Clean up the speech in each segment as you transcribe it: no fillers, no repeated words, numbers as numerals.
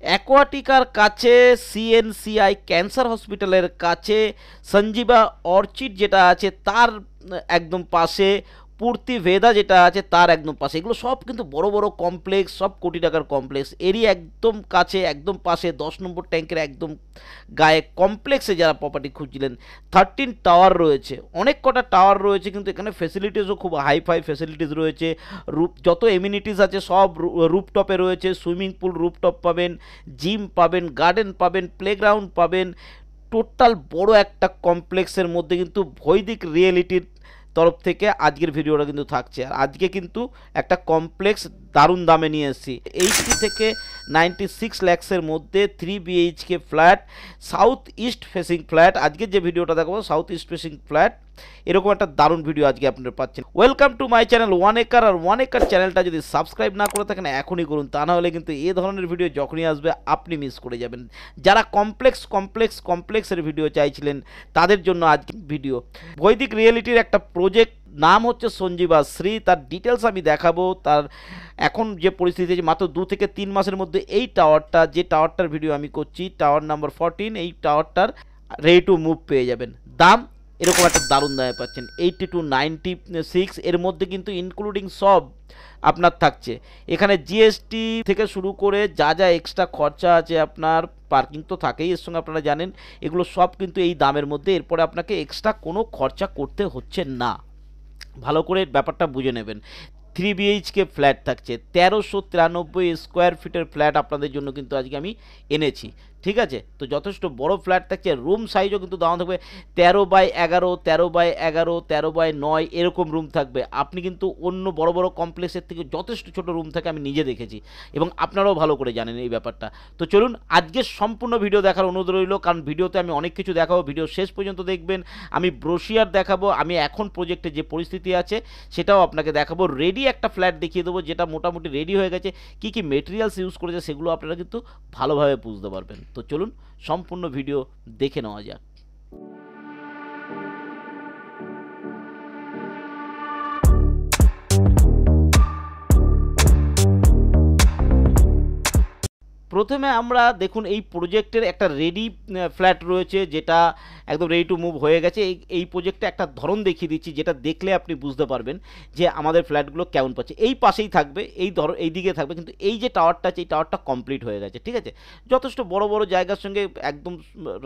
অ্যাকোয়াটিকার কাছে, CNCI cancer হসপিটালের কাছে, সঞ্জীবা অর্চিড যেটা আছে তার একদম পাশে, পূর্তি ভেদা যেটা আছে তার একদম পাশে, এগুলো সব কিন্তু বড় বড় কমপ্লেক্স, সব কোটি টাকার কমপ্লেক্স। এরই একদম কাছে, একদম পাশে 10 নম্বর ট্যাঙ্কের একদম গায়ে কমপ্লেক্সে যারা প্রপার্টি খুঁজছিলেন, 13 টাওয়ার রয়েছে, অনেক কটা টাওয়ার রয়েছে, কিন্তু এখানে ফেসিলিটিসও খুব হাইফাই ফেসিলিটিস রয়েছে। যত এমিনিটিস আছে সব রুপটপে রয়েছে। সুইমিং পুল রুপটপ পাবেন, জিম পাবেন, গার্ডেন পাবেন, প্লেগ্রাউন্ড পাবেন। টোটাল বড় একটা কমপ্লেক্সের মধ্যে কিন্তু বৈদিক রিয়েলিটির তরফ থেকে আজকের ভিডিওটা কিন্তু থাকছে। আর আজকে কিন্তু একটা কমপ্লেক্স দারুণ দামে নিয়ে এসেছি, 80 থেকে 96 ল্যাক্সের মধ্যে 3 BHK flat, south east facing flat. আজকে যে ভিডিওটা দেখাবো সাউথ ইস্ট ফেসিং ফ্ল্যাট, এরকম একটা দারুণ ভিডিও আজকে আপনারা পাচ্ছেন। Welcome to my channel one acre. আর ওয়ান একর চ্যানেলটা যদি সাবস্ক্রাইব না করে থাকেন এখনই করুন, তা না হলে কিন্তু এই ধরনের ভিডিও যখনই আসবে আপনি মিস করে যাবেন। যারা কমপ্লেক্সের ভিডিও চাইছিলেন তাদের জন্য আজকে ভিডিও। বৈদিক রিয়েলিটির একটা প্রজেক্ট, নাম হচ্ছে সঞ্জীবা শ্রী। তার ডিটেলস আমি দেখাবো। তার এখন যে পরিস্থিতি আছে, মাত্র 2 থেকে 3 মাসের মধ্যে এই টাওয়ারটা, যে টাওয়ারটার ভিডিও আমি করছি, টাওয়ার নাম্বার 14, এই টাওয়ারটার রেডি টু মুভ পেয়ে যাবেন। দাম এরকম একটা দারুণ দামে পাচ্ছেন, 80 to 96। এর মধ্যে কিন্তু ইনক্লুডিং সব আপনার থাকছে। এখানে জিএসটি থেকে শুরু করে যা যা এক্সট্রা খরচা আছে, আপনার পার্কিং তো থাকেই এর সঙ্গে, আপনারা জানেন, এগুলো সব কিন্তু এই দামের মধ্যে। এরপরে আপনাকে এক্সট্রা কোনো খরচা করতে হচ্ছে না। ভালো করে ব্যাপারটা বুঝে নেবেন। 3 BHK ফ্ল্যাট থাকছে, 1393 স্কোয়ার ফিটের ফ্ল্যাট আপনাদের জন্য কিন্তু আজকে আমি এনেছি। ঠিক আছে, তো যথেষ্ট বড় ফ্ল্যাট থাকছে। রুম সাইজও কিন্তু দাম থাকবে 13x11, 13x11, 13x9, এরকম রুম থাকবে। আপনি কিন্তু অন্য বড় বড় কমপ্লেক্সের থেকে যথেষ্ট ছোট রুম থাকে, আমি নিজে দেখেছি এবং আপনারাও ভালো করে জানেন এই ব্যাপারটা। তো চলুন আজকে সম্পূর্ণ ভিডিও দেখার অনুরোধ রইল, কারণ ভিডিওতে আমি অনেক কিছু দেখাবো। ভিডিও শেষ পর্যন্ত দেখবেন। আমি ব্রোশিয়ার দেখাবো, আমি এখন প্রজেক্টে যে পরিস্থিতি আছে সেটাও আপনাকে দেখাবো। রেডি একটা ফ্ল্যাট দেখিয়ে দেবো যেটা মোটামুটি রেডি হয়ে গেছে, কী কী মেটেরিয়ালস ইউজ করেছে সেগুলো আপনারা কিন্তু ভালোভাবে বুঝতে পারবেন। তো চলুন সম্পূর্ণ ভিডিও দেখে নেওয়া যাক। প্রথমে আমরা দেখুন, এই প্রজেক্টের একটা রেডি ফ্ল্যাট রয়েছে, যেটা একদম রেডি টু মুভ হয়ে গেছে। এই প্রজেক্টে একটা ধরন দেখিয়ে দিচ্ছি, যেটা দেখলে আপনি বুঝতে পারবেন যে আমাদের ফ্ল্যাটগুলো কেমন পাচ্ছে। এই পাশেই থাকবে, এই দিকে থাকবে, কিন্তু এই যে টাওয়ারটা আছে এই টাওয়ারটা কমপ্লিট হয়ে গেছে। ঠিক আছে, যথেষ্ট বড় বড় জায়গার সঙ্গে একদম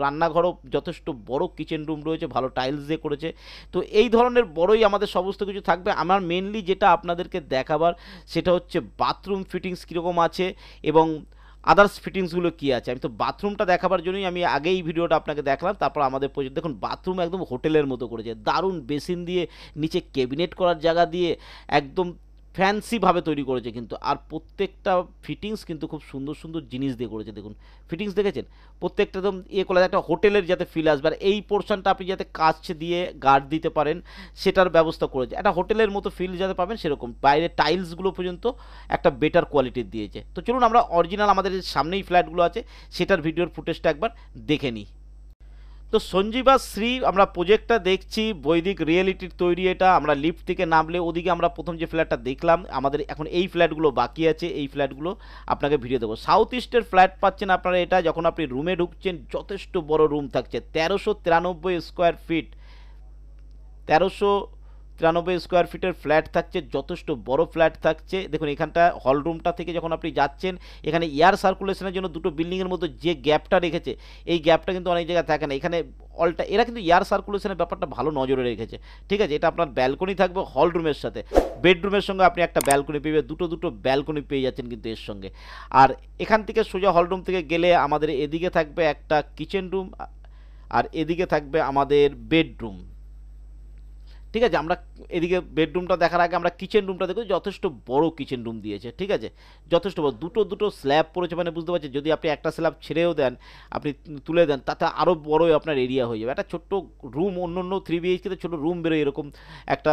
রান্নাঘরও, যথেষ্ট বড় কিচেন রুম রয়েছে, ভালো টাইলস দিয়ে করেছে। তো এই ধরনের বড়ই আমাদের সমস্ত কিছু থাকবে। আমার মেনলি যেটা আপনাদেরকে দেখাবার সেটা হচ্ছে বাথরুম ফিটিংস কীরকম আছে এবং আদার্স ফিটিংসগুলো কী আছে। আমি তো বাথরুমটা দেখাবার জন্যই আমি আগে এই ভিডিওটা আপনাকে দেখালাম। তারপর আমাদের প্রজেক্ট দেখুন, বাথরুম একদম হোটেলের মতো করেছে, দারুণ বেসিন দিয়ে, নিচে ক্যাবিনেট করার জায়গা দিয়ে, একদম ফ্যান্সিভাবে তৈরি করেছে কিন্তু। আর প্রত্যেকটা ফিটিংস কিন্তু খুব সুন্দর সুন্দর জিনিস দিয়ে করেছে। দেখুন ফিটিংস দেখেছেন, প্রত্যেকটা একদম করা একটা হোটেলের যাতে ফিল আসবে। আর এই পোর্শনটা আপনি যাতে কাচ দিয়ে গার্ড দিতে পারেন সেটার ব্যবস্থা করেছে, একটা হোটেলের মতো ফিল যাতে পাবেন সেরকম। বাইরে টাইলসগুলো পর্যন্ত একটা বেটার কোয়ালিটির দিয়েছে। তো চলুন আমরা অরিজিনাল আমাদের সামনেই ফ্ল্যাটগুলো আছে সেটার ভিডিওর ফুটেজটা একবার দেখে নিই। তো সঞ্জীবা শ্রী আমরা প্রজেক্টটা দেখছি, বৈদিক রিয়েলিটির তৈরি এটা। আমরা লিফট থেকে নামলে ওদিকে আমরা প্রথম যে ফ্ল্যাটটা দেখলাম, আমাদের এখন এই ফ্ল্যাটগুলো বাকি আছে, এই ফ্ল্যাটগুলো আপনাকে ভিডিও দেবো। সাউথ ইস্টের ফ্ল্যাট পাচ্ছেন আপনারা এটা। যখন আপনি রুমে ঢুকছেন যথেষ্ট বড় রুম থাকছে, 1393 স্কোয়ার ফিট, 1393 স্কোয়ার ফিটের ফ্ল্যাট থাকছে, যথেষ্ট বড় ফ্ল্যাট থাকছে। দেখুন এখানটা হল রুমটা থেকে যখন আপনি যাচ্ছেন, এখানে এয়ার সার্কুলেশনের জন্য দুটো বিল্ডিংয়ের মধ্যে যে গ্যাপটা রেখেছে, এই গ্যাপটা কিন্তু অনেক জায়গায় থাকে না। এখানে এরা কিন্তু এয়ার সার্কুলেশনের ব্যাপারটা ভালো নজরে রেখেছে। ঠিক আছে, এটা আপনার ব্যালকনি থাকবে হল রুমের সাথে, বেডরুমের সঙ্গে আপনি একটা ব্যালকনি পেয়ে, দুটো ব্যালকনি পেয়ে যাচ্ছেন কিন্তু এর সঙ্গে। আর এখান থেকে সোজা হল রুম থেকে গেলে আমাদের এদিকে থাকবে একটা কিচেন রুম, আর এদিকে থাকবে আমাদের বেডরুম। ঠিক আছে, আমরা এদিকে বেডরুমটা দেখার আগে আমরা কিচেন রুমটা দেখো, যথেষ্ট বড় কিচেন রুম দিয়েছে। ঠিক আছে, যথেষ্ট বড়, দুটো স্ল্যাব পড়েছে, মানে বুঝতে পারছেন যদি আপনি একটা স্ল্যাব ছেড়েও দেন, আপনি তুলে দেন, তাতে আরও বড়ই আপনার এরিয়া হয়ে যাবে। একটা ছোট্ট রুম, অন্য 3 BHK ছোটো রুম বেরোয় এরকম একটা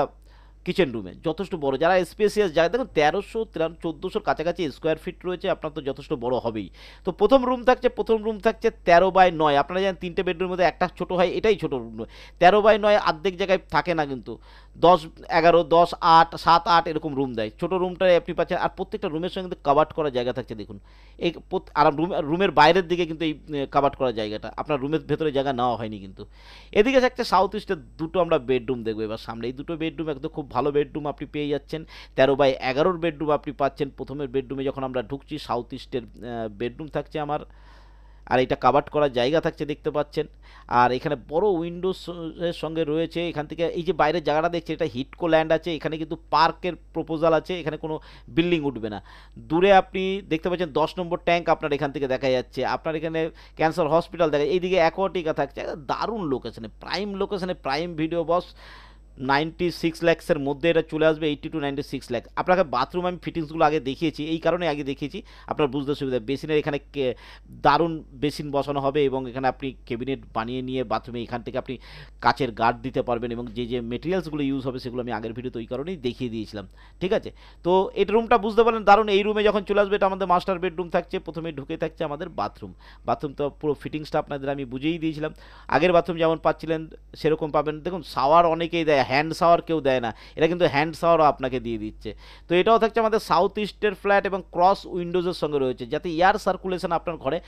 কিচেন রুমে যথেষ্ট বড়, যারা স্পেসিয়াস জায়গা দেখুন 1300-1400 কাছাকাছি স্কোয়ার ফিট রয়েছে, আপনার তো যথেষ্ট বড় হবেই। তো প্রথম রুম থাকছে 13/9। আপনারা জানেন 3টে বেডরুমের মধ্যে একটা ছোট হয়, এটাই ছোট রুম। 13/9 অর্ধেক জায়গায় থাকে না কিন্তু, 10-11, 10-8, 7-8 এরকম রুম দেয়। ছোট রুমটায় আপনি পাচ্ছেন, আর প্রত্যেকটা রুমের সঙ্গে কিন্তু কাভার্ড করা জায়গা থাকছে দেখুন। এই আর রুমের বাইরের দিকে কিন্তু এই কাভার্ড করা জায়গাটা, আপনার রুমের ভেতরে জায়গা নেওয়া হয়নি কিন্তু। এদিকে থাকছে সাউথ ইস্টের দুটো আমরা বেডরুম দেখবো এবার সামনে। এই দুটো বেডরুম একদম খুব ভালো বেডরুম আপনি পেয়ে যাচ্ছেন। 13/11 বেডরুম আপনি পাচ্ছেন। প্রথমের বেডরুমে যখন আমরা ঢুকছি, সাউথ ইস্টের বেডরুম থাকছে আমার, আর এটা কাভার্ড করার জায়গা থাকছে দেখতে পাচ্ছেন। আর এখানে বড় উইন্ডোজ এর সঙ্গে রয়েছে। এখান থেকে এই যে বাইরের জায়গাটা দেখছে, এটা হিটকো ল্যান্ড আছে, এখানে কিন্তু পার্কের প্রপোজাল আছে, এখানে কোনো বিল্ডিং উঠবে না। দূরে আপনি দেখতে পাচ্ছেন 10 নম্বর ট্যাঙ্ক আপনার এখান থেকে দেখা যাচ্ছে। আপনার এখানে ক্যান্সার হসপিটাল দেখা, এইদিকে অ্যাকোয়াটিকা থাকছে। দারুণ লোকেশনে, প্রাইম ভিডিও বস। 96 লাখসের মধ্যে এটা চলে আসবে, 80 to 96 লাখ। আপনাকে বাথরুম আমি ফিটিংসগুলো আগে দেখিয়েছি, এই কারণে আগে দেখিয়েছি আপনার বুঝতে সুবিধা। বেসিনের এখানে দারুণ বেসিন বসানো হবে, এবং এখানে আপনি ক্যাবিনেট বানিয়ে নিয়ে বাথরুমে এখান থেকে আপনি কাচের গার্ড দিতে পারবেন, এবং যে মেটেরিয়ালসগুলো ইউজ হবে সেগুলো আমি আগের ভিডিওতে ওই কারণেই দেখিয়ে দিয়েছিলাম। ঠিক আছে, তো এই রুমটা বুঝতে পারলেন দারুণ। এই রুমে যখন চলে আসবে, এটা আমাদের মাস্টার বেডরুম থাকছে। প্রথমে ঢুকে থাকছে আমাদের বাথরুম। বাথরুম তো পুরো ফিটিংসটা আপনাদের আমি বুঝিয়েই দিয়েছিলাম। আগের বাথরুম যেমন পাচ্ছিলেন সেরকম পাবেন। দেখুন শাওয়ার অনেকেই দেয়, হ্যান্ড শাওয়ার কেউ দেয় না, এটা কিন্তু হ্যান্ড শাওয়ারও আপনাকে দিয়ে দিচ্ছে। তো এটাও থাকছে আমাদের সাউথ ইস্টের ফ্ল্যাট, এবং ক্রস উইন্ডোজের সঙ্গে রয়েছে, যাতে এয়ার সার্কুলেশন আপনার ঘরে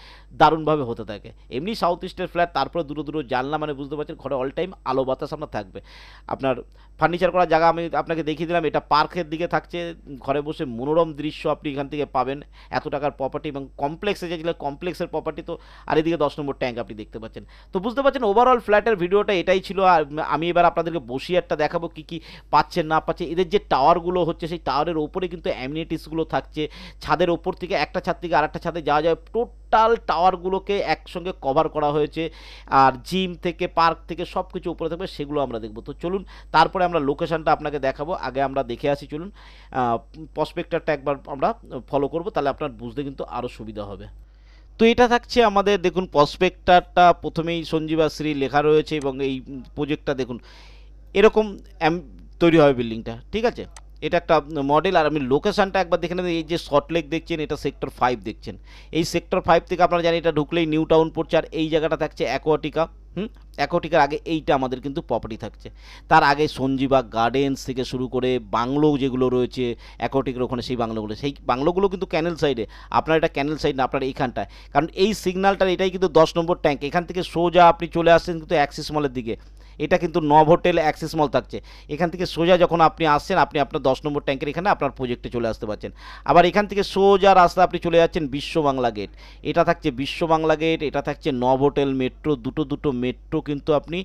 দারুণভাবে হতে থাকে। এমনি সাউথ ইস্টের ফ্ল্যাট, তারপরে দুটো জানলা, মানে বুঝতে পারছেন ঘরে অল টাইম আলো বাতাস আপনার থাকবে। আপনার ফার্নিচার করার জায়গা আমি আপনাকে দেখিয়ে দিলাম, এটা পার্কের দিকে থাকছে। ঘরে বসে মনোরম দৃশ্য আপনি এখান থেকে পাবেন। এত টাকার প্রপার্টি, এবং কমপ্লেক্সে যেগুলো কমপ্লেক্সের প্রপার্টি, তো আর এদিকে 10 নম্বর ট্যাঙ্ক আপনি দেখতে পাচ্ছেন। তো বুঝতে পারছেন ওভারঅল ফ্ল্যাটের ভিডিওটা এটাই ছিল। আর আমি এবার আপনাদেরকে বসিয়ারটা দেখাবো কী কী পাচ্ছেন না পাচ্ছে। এদের যে টাওয়ারগুলো হচ্ছে, সেই টাওয়ারের ওপরে কিন্তু অ্যামিনিটিসগুলো থাকছে। ছাদের ওপর থেকে একটা ছাদ থেকে আরেকটা ছাদে যাওয়া যায়, টোটাল টাওয়ারগুলোকে একসঙ্গে কভার করা হয়েছে। আর জিম থেকে পার্ক থেকে সব কিছু উপরে থাকবে, সেগুলো আমরা দেখবো। তো চলুন তারপরে আমরা লোকেশনটা আপনাকে দেখাবো, আগে আমরা দেখে আসি চলুন। প্রসপেক্টারটা একবার আমরা ফলো করব, তাহলে আপনার বুঝতে কিন্তু আরও সুবিধা হবে। তো এটা থাকছে আমাদের, দেখুন প্রসপেক্টারটা প্রথমেই সঞ্জীবাশ্রী লেখা রয়েছে, এবং এই প্রজেক্টটা দেখুন এরকম তৈরি হবে বিল্ডিংটা। ঠিক আছে, এটা একটা মডেল। আর আমি লোকেশানটা একবার দেখে নেবেন। এই যে সল্টলেক দেখছেন, এটা সেক্টর 5 দেখছেন। এই সেক্টর 5 থেকে আপনারা জানেন এটা ঢুকলেই নিউ টাউন পড়ছে। আর এই জায়গাটা থাকছে অ্যাকোয়াটিকা। অ্যাকোয়াটিকার আগে এইটা আমাদের কিন্তু প্রপার্টি থাকছে। তার আগে সঞ্জীবা গার্ডেন্স থেকে শুরু করে বাংলো যেগুলো রয়েছে অ্যাকোয়াটিকের ওখানে, সেই বাংলোগুলো কিন্তু ক্যানেল সাইডে। আপনার এটা ক্যানেল সাইড না, আপনার এইখানটায়, কারণ এই সিগন্যালটার এটাই কিন্তু 10 নম্বর ট্যাঙ্ক। এখান থেকে সোজা আপনি চলে আসছেন কিন্তু অ্যাক্সিস মলের দিকে। এটা কিন্তু নব হোটেল অ্যাক্সিস মল থাকছে। এখান থেকে সোজা যখন আপনি আসছেন, আপনি আপনার 10 নম্বর ট্যাঙ্কের এখানে আপনার প্রজেক্টে চলে আসতে পারছেন। আবার এখান থেকে সোজা রাস্তা আপনি চলে যাচ্ছেন বিশ্ব বাংলা গেট। এটা থাকছে বিশ্ব বাংলা গেট, এটা থাকছে নব হোটেল মেট্রো। দুটো মেট্রো কিন্তু আপনি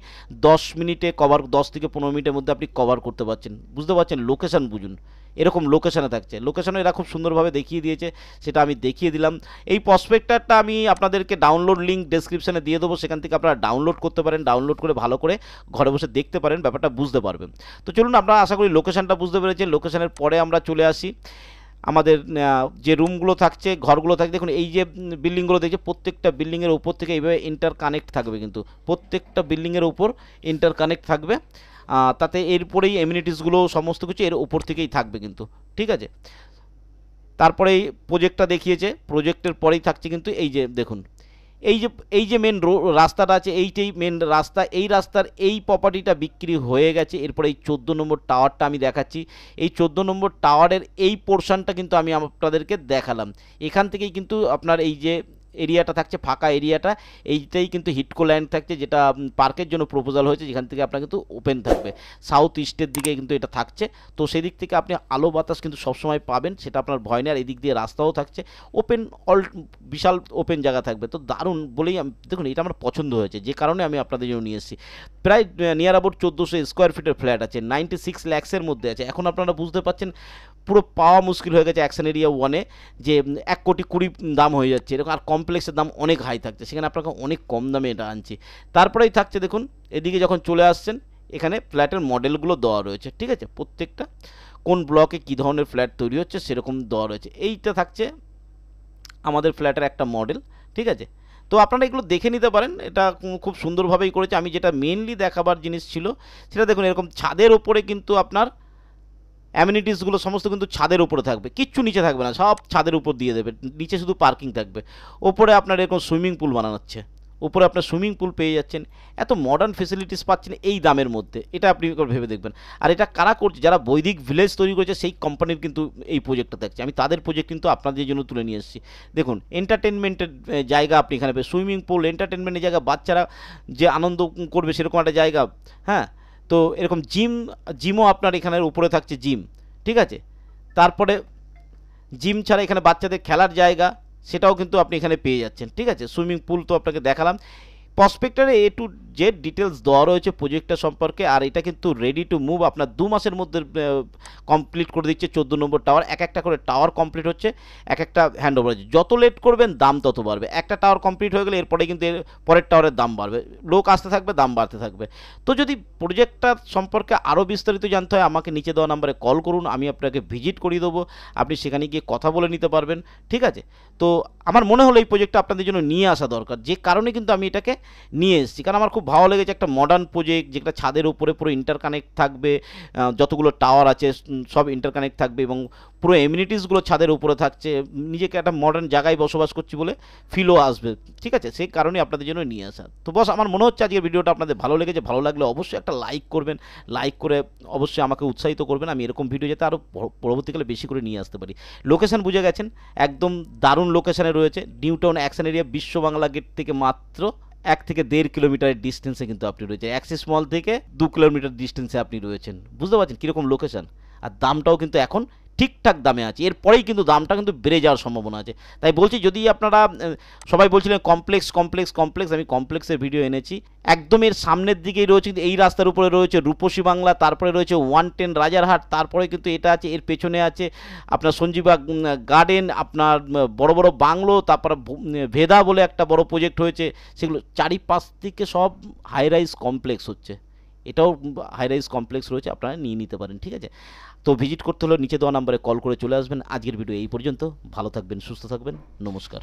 10 মিনিটে কভার, 10 থেকে 15 মিনিটের মধ্যে আপনি কভার করতে পারছেন। বুঝতে পারছেন, লোকেশান বুঝুন। এরকম লোকেশানে থাকছে, লোকেশানও এরা খুব সুন্দরভাবে দেখিয়ে দিয়েছে, সেটা আমি দেখিয়ে দিলাম। এই প্রসপেক্টারটা আমি আপনাদেরকে ডাউনলোড লিঙ্ক ডেসক্রিপশানে দিয়ে দেবো, সেখান থেকে আপনারা ডাউনলোড করতে পারেন। ডাউনলোড করে ভালো করে ঘরে বসে দেখতে পারেন, ব্যাপারটা বুঝতে পারবেন। তো চলুন, আপনারা আশা করি লোকেশানটা বুঝতে পেরেছেন। লোকেশানের পরে আমরা চলে আসি আমাদের যে রুমগুলো থাকছে, ঘরগুলো থাকছে। দেখুন এই যে বিল্ডিংগুলো দেখছে, প্রত্যেকটা বিল্ডিংয়ের উপর থেকে এইভাবে ইন্টারকানেক্ট থাকবে, কিন্তু প্রত্যেকটা বিল্ডিংয়ের উপর ইন্টারকানেক্ট থাকবে। তাতে এরপরেই এমিনিটিসগুলো সমস্ত কিছু এর উপর থেকেই থাকবে কিন্তু। ঠিক আছে, তারপরে এই প্রজেক্টটা দেখিয়েছে, প্রজেক্টের পরেই থাকছে কিন্তু এই যে দেখুন, এই যে মেন রাস্তাটা আছে, এইটাই মেন রাস্তা। এই রাস্তার এই প্রপার্টিটা বিক্রি হয়ে গেছে। এরপরে এই 14 নম্বর টাওয়ারটা আমি দেখাচ্ছি। এই 14 নম্বর টাওয়ারের এই পোর্শনটা কিন্তু আমি আপনাদেরকে দেখালাম। এখান থেকেই কিন্তু আপনার এই যে এরিয়াটা থাকছে, ফাঁকা এরিয়াটা, এইটাই কিন্তু হিটকো ল্যান্ড থাকছে, যেটা পার্কের জন্য প্রপোজাল হয়েছে, যেখান থেকে আপনার কিন্তু ওপেন থাকবে। সাউথ ইস্টের দিকে কিন্তু এটা থাকছে। তো সেই দিক থেকে আপনি আলো বাতাস কিন্তু সবসময় পাবেন, সেটা আপনার ভয় নেই। আর এদিক দিয়ে রাস্তাও থাকছে, ওপেন, বিশাল ওপেন জায়গা থাকবে। তো দারুণ বলেই দেখুন, এটা আমার পছন্দ হয়েছে, যে কারণে আমি আপনাদের জন্য নিয়ে এসেছি। প্রায় নিয়ার অ্যাবাউট 1400 স্কোয়ার ফিটের ফ্ল্যাট আছে, 96 লাখসের মধ্যে আছে। এখন আপনারা বুঝতে পারছেন পুরো পাওয়া মুশকিল হয়ে গেছে অ্যাকশন এরিয়া 1-এ, যে 1,20,00,000 দাম হয়ে যাচ্ছে এরকম। আর কমপ্লেক্সের দাম অনেক হাই থাকছে, সেখানে আপনাকে অনেক কম দামে এটা আনছি। তারপরেই থাকছে দেখুন, এদিকে যখন চলে আসছেন, এখানে ফ্ল্যাটের মডেলগুলো দেওয়া রয়েছে। ঠিক আছে, প্রত্যেকটা কোন ব্লকে কী ধরনের ফ্ল্যাট তৈরি হচ্ছে সেরকম দেওয়া রয়েছে। এইটা থাকছে আমাদের ফ্ল্যাটের একটা মডেল। ঠিক আছে, তো আপনারা এগুলো দেখে নিতে পারেন, এটা খুব সুন্দরভাবেই করেছে। আমি যেটা মেনলি দেখাবার জিনিস ছিল সেটা দেখুন, এরকম ছাদের ওপরে কিন্তু আপনার অ্যামিনিটিসগুলো সমস্ত কিন্তু ছাদের উপরে থাকবে, কিচ্ছু নিচে থাকবে না, সব ছাদের উপর দিয়ে দেবে, নিচে শুধু পার্কিং থাকবে। ওপরে আপনার এরকম সুইমিং পুল বানাচ্ছে, উপরে আপনার সুইমিং পুল পেয়ে যাচ্ছেন, এত মডার্ন ফেসিলিটিস পাচ্ছেন এই দামের মধ্যে, এটা আপনি একবার ভেবে দেখবেন। আর এটা কারা করছে? যারা বৈদিক ভিলেজ তৈরি করেছে সেই কোম্পানির কিন্তু এই প্রজেক্টটা দেখছে, আমি তাদের প্রজেক্ট কিন্তু আপনাদের জন্য তুলে নিয়ে এসেছি। দেখুন এন্টারটেনমেন্টের জায়গা আপনি এখানে পেয়ে, সুইমিং পুল, এন্টারটেনমেন্টের জায়গা, বাচ্চারা যে আনন্দ করবে সেরকম একটা জায়গা। হ্যাঁ, তো এরকম জিমও আপনার এখানের উপরে থাকছে, জিম, ঠিক আছে। তারপরে জিম ছাড়া এখানে বাচ্চাদের খেলার জায়গা, সেটাও কিন্তু আপনি এখানে পেয়ে যাচ্ছেন, ঠিক আছে। সুইমিং পুল তো আপনাকে দেখালাম। প্রসপেক্টারে A to Z ডিটেলস দেওয়া রয়েছে প্রজেক্টটা সম্পর্কে, আর এটা কিন্তু রেডি টু মুভ, আপনার 2 মাসের মধ্যে কমপ্লিট করে দিচ্ছে 14 নম্বর টাওয়ার। এক একটা করে টাওয়ার কমপ্লিট হচ্ছে, এক একটা হ্যান্ড ওভার হচ্ছে, যত লেট করবেন দাম তত বাড়বে। একটা টাওয়ার কমপ্লিট হয়ে গেলে এরপরে কিন্তু এর পরের টাওয়ারের দাম বাড়বে, লোক আসতে থাকবে, দাম বাড়তে থাকবে। তো যদি প্রজেক্টটা সম্পর্কে আরও বিস্তারিত জানতে হয় আমাকে নিচে দেওয়া নাম্বারে কল করুন, আমি আপনাকে ভিজিট করিয়ে দেবো, আপনি সেখানে গিয়ে কথা বলে নিতে পারবেন, ঠিক আছে। তো আমার মনে হলো এই প্রজেক্টটা আপনাদের জন্য নিয়ে আসা দরকার, যে কারণে কিন্তু আমি এটাকে নিয়ে এসেছি, কারণ আমার খুব ভালো লেগেছে। একটা মডার্ন প্রজেক্ট যেটা ছাদের উপরে পুরো ইন্টারকানেক্ট থাকবে, যতগুলো টাওয়ার আছে সব ইন্টারকানেক্ট থাকবে, এবং পুরো এমিনিটিসগুলো ছাদের উপরে থাকছে, নিজেকে একটা মডার্ন জায়গায় বসবাস করছি বলে ফিলও আসবে, ঠিক আছে। সেই কারণে আপনাদের জন্য নিয়ে আসা। তো বস, আমার মনে হচ্ছে আজকের ভিডিওটা আপনাদের ভালো লেগেছে। ভালো লাগলে অবশ্যই একটা লাইক করবেন, লাইক করে অবশ্যই আমাকে উৎসাহিত করবেন, আমি এরকম ভিডিও যাতে আরও পরবর্তীকালে বেশি করে নিয়ে আসতে পারি। লোকেশন বুঝে গেছেন, একদম দারুণ লোকেশনে রয়েছে, নিউ টাউন অ্যাকশন এরিয়া, বিশ্ব বাংলা গেট থেকে মাত্র 1 থেকে 1.5 কিলোমিটারের ডিস্টেন্সে কিন্তু আপনি রয়েছেন, অ্যাক্সিস মল থেকে 2 কিলোমিটার ডিস্টেন্সে আপনি রয়েছেন। বুঝতে পারছেন কীরকম লোকেশন? আর দামটাও কিন্তু এখন ঠিকঠাক দামে আছে, এরপরেই কিন্তু দামটা কিন্তু বেড়ে যাওয়ার সম্ভাবনা আছে। তাই বলছি, যদি আপনারা সবাই বলছিলেন কমপ্লেক্স কমপ্লেক্স কমপ্লেক্স, আমি কমপ্লেক্সের ভিডিও এনেছি। একদম এর সামনের দিকেই রয়েছে, এই রাস্তার উপরে রয়েছে রূপসী বাংলা, তারপরে রয়েছে 110 রাজারহাট, তারপরে কিন্তু এটা আছে, এর পেছনে আছে আপনার সঞ্জীবা গার্ডেন, আপনার বড় বড় বাংলো, তারপরে ভেদা বলে একটা বড় প্রজেক্ট হয়েছে, সেগুলো চারিপাশ থেকে সব হাই রাইজ কমপ্লেক্স হচ্ছে। এটাও হাই রাইজ কমপ্লেক্স রয়েছে, আপনারা নিয়ে নিতে পারেন, ঠিক আছে। তো ভিজিট করতে হলে নিচে দেওয়া নাম্বারে কল করে চলে আসবেন। আজকের ভিডিও এই পর্যন্ত, ভালো থাকবেন, সুস্থ থাকবেন, নমস্কার।